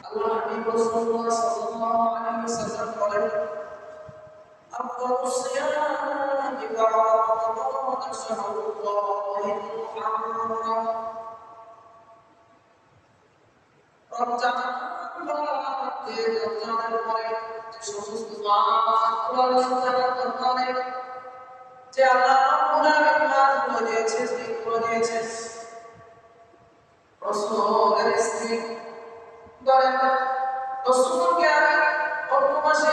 আল্লাহ নবী রাসূলুল্লাহ সাল্লাল্লাহু আলাইহি ওয়াসাল্লাম বলেন আফদালুস সিয়ামি বা'দা রমাদান শাহরুল্লাহিল মুহাররাম রমজানের পরে যে সমস্ত রমজানের যে আল্লাহ রাব্বুল আলামিন মাসগুলো দিয়েছেন দিনগুলো দিয়েছেন রাসূলের স্ত্রী বলেন রাসূলকে আমি অল্প মাসে